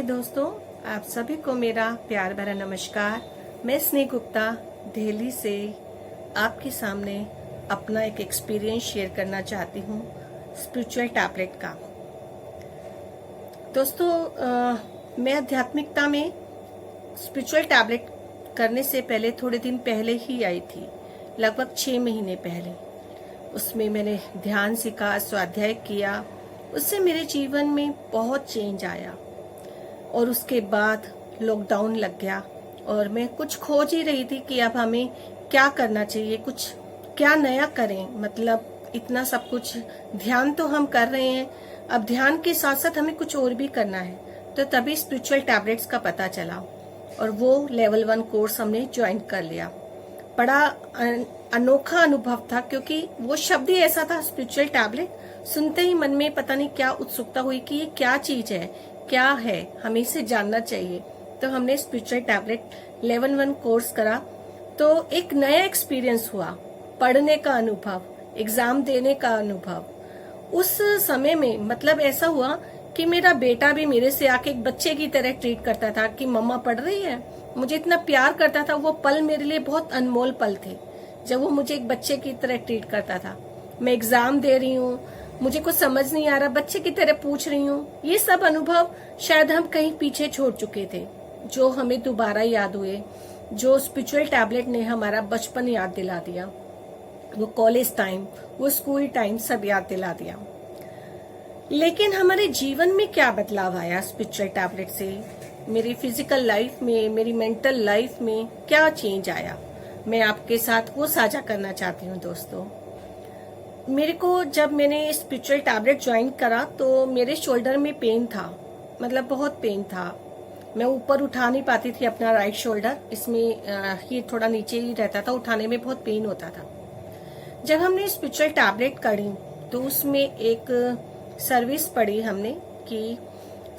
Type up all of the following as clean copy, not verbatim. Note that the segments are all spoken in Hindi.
दोस्तों, आप सभी को मेरा प्यार भरा नमस्कार। मैं स्नेह गुप्ता दिल्ली से आपके सामने अपना एक एक्सपीरियंस शेयर करना चाहती हूँ स्पिरिचुअल टैबलेट का। दोस्तों, मैं आध्यात्मिकता में स्पिरिचुअल टैबलेट करने से पहले थोड़े दिन पहले ही आई थी, लगभग 6 महीने पहले। उसमें मैंने ध्यान सीखा, स्वाध्याय किया। उससे मेरे जीवन में बहुत चेंज आया। और उसके बाद लॉकडाउन लग गया और मैं कुछ खोज ही रही थी कि अब हमें क्या करना चाहिए, कुछ क्या नया करें। मतलब इतना सब कुछ ध्यान तो हम कर रहे हैं, अब ध्यान के साथ साथ हमें कुछ और भी करना है। तो तभी स्पिरिचुअल टैबलेट्स का पता चला और वो लेवल 1 कोर्स हमने ज्वाइन कर लिया। बड़ा अनोखा अनुभव था, क्योंकि वो शब्द ही ऐसा था, स्पिरिचुअल टैबलेट। सुनते ही मन में पता नहीं क्या उत्सुकता हुई कि ये क्या चीज है, क्या है, हमें इसे जानना चाहिए। तो हमने स्पिरिचुअल टैबलेट लेवल 1 कोर्स करा। तो एक नया एक्सपीरियंस हुआ, पढ़ने का अनुभव, एग्जाम देने का अनुभव। उस समय में मतलब ऐसा हुआ कि मेरा बेटा भी मेरे से आके एक बच्चे की तरह ट्रीट करता था कि मम्मा पढ़ रही है, मुझे इतना प्यार करता था। वो पल मेरे लिए बहुत अनमोल पल थे, जब वो मुझे एक बच्चे की तरह ट्रीट करता था। मैं एग्जाम दे रही हूँ, मुझे कुछ समझ नहीं आ रहा, बच्चे की तरह पूछ रही हूँ। ये सब अनुभव शायद हम कहीं पीछे छोड़ चुके थे, जो हमें दोबारा याद हुए। जो स्पिरिचुअल टैबलेट ने हमारा बचपन याद दिला दिया, वो कॉलेज टाइम, वो स्कूल टाइम सब याद दिला दिया। लेकिन हमारे जीवन में क्या बदलाव आया स्पिरिचुअल टैबलेट से? मेरी फिजिकल लाइफ में, मेरी मेंटल लाइफ में क्या चेंज आया, मैं आपके साथ वो साझा करना चाहती हूँ। दोस्तों, मेरे को जब मैंने स्पिरिचुअल टैबलेट ज्वाइन करा तो मेरे शोल्डर में पेन था, मतलब बहुत पेन था। मैं ऊपर उठा नहीं पाती थी अपना राइट शोल्डर, इसमें ये थोड़ा नीचे ही रहता था, उठाने में बहुत पेन होता था। जब हमने स्पिरिचुअल टैबलेट करी तो उसमें एक सर्विस पढ़ी हमने कि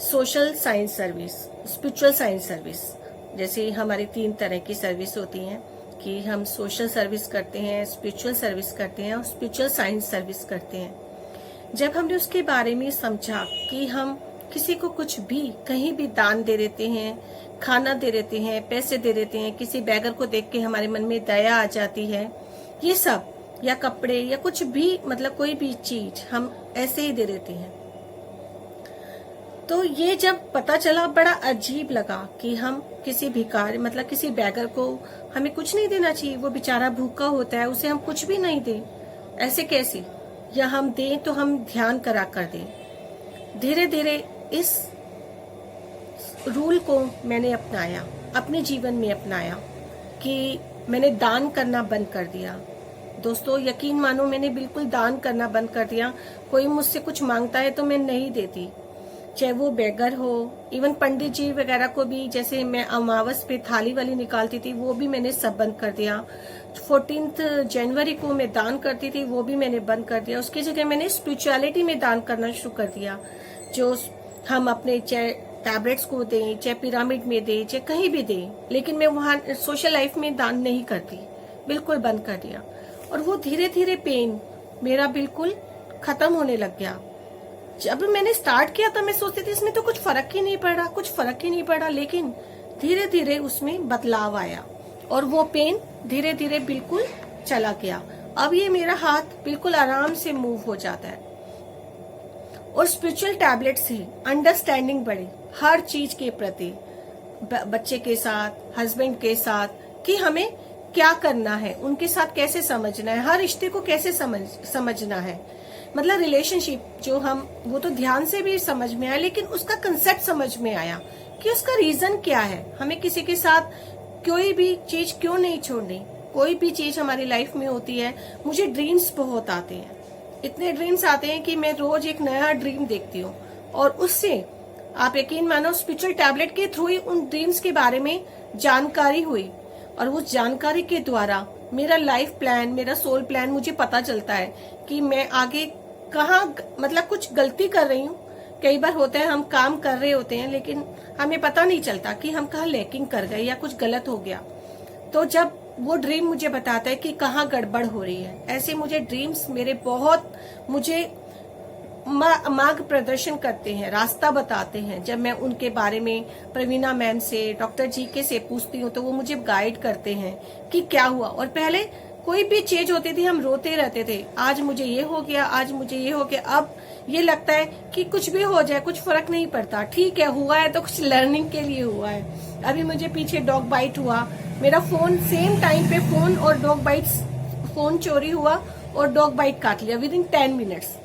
social science service, spiritual science service. जैसे हमारी 3 तरह की सर्विस होती हैं कि हम सोशल सर्विस करते हैं, स्पिरिचुअल सर्विस करते हैं और स्पिरिचुअल साइंस सर्विस करते हैं। जब हमने उसके बारे में समझा कि हम किसी को कुछ भी कहीं भी दान दे देते हैं, खाना दे देते हैं, पैसे दे देते हैं, किसी बैगर को देख के हमारे मन में दया आ जाती है, ये सब, या कपड़े या कुछ भी, मतलब कोई भी चीज हम ऐसे ही दे देते हैं। तो ये जब पता चला बड़ा अजीब लगा कि हम किसी भिखारी, मतलब किसी बैगर को हमें कुछ नहीं देना चाहिए। वो बेचारा भूखा होता है, उसे हम कुछ भी नहीं दें, ऐसे कैसे? या हम दें तो हम ध्यान करा कर दें। धीरे धीरे इस रूल को मैंने अपनाया, अपने जीवन में अपनाया कि मैंने दान करना बंद कर दिया। दोस्तों, यकीन मानो, मैंने बिल्कुल दान करना बंद कर दिया। कोई मुझसे कुछ मांगता है तो मैं नहीं देती, चाहे वो बेगर हो। इवन पंडित जी वगैरह को भी, जैसे मैं अमावस पे थाली वाली निकालती थी, वो भी मैंने सब बंद कर दिया। 14 जनवरी को मैं दान करती थी, वो भी मैंने बंद कर दिया। उसकी जगह मैंने स्पिरिचुअलिटी में दान करना शुरू कर दिया। जो हम अपने चाहे टैबलेट्स को दें, चाहे पिरामिड में दें, चाहे कहीं भी दें, लेकिन मैं वहां सोशल लाइफ में दान नहीं करती, बिल्कुल बंद कर दिया। और वो धीरे धीरे पेन मेरा बिल्कुल खत्म होने लग गया। जब मैंने स्टार्ट किया था मैं सोचती थी इसमें तो कुछ फर्क ही नहीं पड़ा, कुछ फर्क ही नहीं पड़ा। लेकिन धीरे धीरे उसमें बदलाव आया और वो पेन धीरे धीरे बिल्कुल चला गया। अब ये मेरा हाथ बिल्कुल आराम से मूव हो जाता है। और स्पिरिचुअल टैबलेट से अंडरस्टैंडिंग बढ़ी हर चीज के प्रति, बच्चे के साथ, हस्बैंड के साथ, कि हमें क्या करना है, उनके साथ कैसे समझना है, हर रिश्ते को कैसे समझना है। मतलब रिलेशनशिप जो हम, वो तो ध्यान से भी समझ में आया, लेकिन उसका कंसेप्ट समझ में आया कि उसका रीजन क्या है, हमें किसी के साथ कोई भी चीज क्यों नहीं छोड़नी। कोई भी चीज हमारी लाइफ में होती है। मुझे ड्रीम्स बहुत आते हैं, इतने ड्रीम्स आते हैं कि मैं रोज एक नया ड्रीम देखती हूँ। और उससे आप यकीन मानो, स्पिरिचुअल टैबलेट के थ्रू ही उन ड्रीम्स के बारे में जानकारी हुई। और उस जानकारी के द्वारा मेरा लाइफ प्लान, मेरा सोल प्लान मुझे पता चलता है कि मैं आगे कहाँ, मतलब कुछ गलती कर रही हूँ। कई बार होता है हम काम कर रहे होते हैं लेकिन हमें पता नहीं चलता कि हम कहाँ लैकिंग कर गए या कुछ गलत हो गया। तो जब वो ड्रीम मुझे बताता है कि कहाँ गड़बड़ हो रही है, ऐसे मुझे ड्रीम्स मेरे बहुत मुझे मार्ग प्रदर्शन करते हैं, रास्ता बताते हैं। जब मैं उनके बारे में प्रवीणा मैम से, डॉक्टर जी के से पूछती हूँ तो वो मुझे गाइड करते हैं कि क्या हुआ। और पहले कोई भी चीज होती थी हम रोते रहते थे, आज मुझे ये हो गया, आज मुझे ये हो गया। अब ये लगता है कि कुछ भी हो जाए कुछ फर्क नहीं पड़ता, ठीक है हुआ है तो कुछ लर्निंग के लिए हुआ है। अभी मुझे पीछे डॉग बाइट हुआ, मेरा फोन सेम टाइम पे फोन और डॉग बाइट, फोन चोरी हुआ और डॉग बाइट काट लिया विद इन 10 मिनट्स।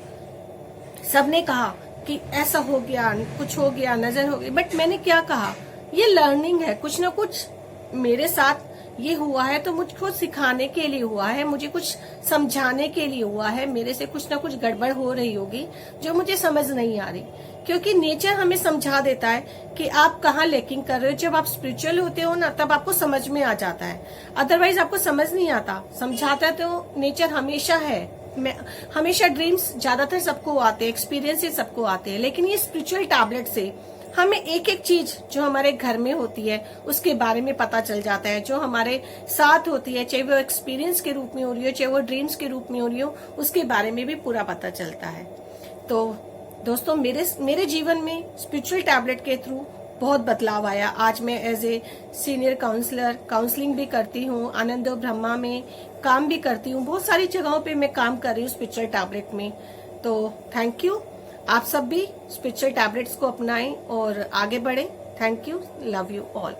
सबने कहा कि ऐसा हो गया, कुछ हो गया, नजर हो गई, बट मैंने क्या कहा, ये लर्निंग है। कुछ ना कुछ मेरे साथ ये हुआ है तो मुझको सिखाने के लिए हुआ है, मुझे कुछ समझाने के लिए हुआ है। मेरे से कुछ ना कुछ गड़बड़ हो रही होगी जो मुझे समझ नहीं आ रही, क्योंकि नेचर हमें समझा देता है कि आप कहाँ लैकिंग कर रहे हो। जब आप स्पिरिचुअल होते हो ना तब आपको समझ में आ जाता है, अदरवाइज आपको समझ नहीं आता। समझाता है तो नेचर हमेशा है। हमेशा ड्रीम्स ज्यादातर सबको आते हैं, एक्सपीरियंसेस सबको आते हैं, लेकिन ये स्पिरिचुअल टैबलेट से हमें एक एक चीज जो हमारे घर में होती है उसके बारे में पता चल जाता है, जो हमारे साथ होती है, चाहे वो एक्सपीरियंस के रूप में हो रही हो, चाहे वो ड्रीम्स के रूप में हो रही हो, उसके बारे में भी पूरा पता चलता है। तो दोस्तों मेरे जीवन में स्पिरिचुअल टैबलेट के थ्रू बहुत बदलाव आया। आज मैं as a senior counsellor counselling भी करती हूँ, आनंद ब्रह्मा में काम भी करती हूँ, बहुत सारी जगहों पे मैं काम कर रही हूँ स्पिरिचुअल टैबलेट में। तो थैंक यू, आप सब भी स्पिरिचुअल टैबलेट्स को अपनाएं और आगे बढ़ें। Thank you, love you all.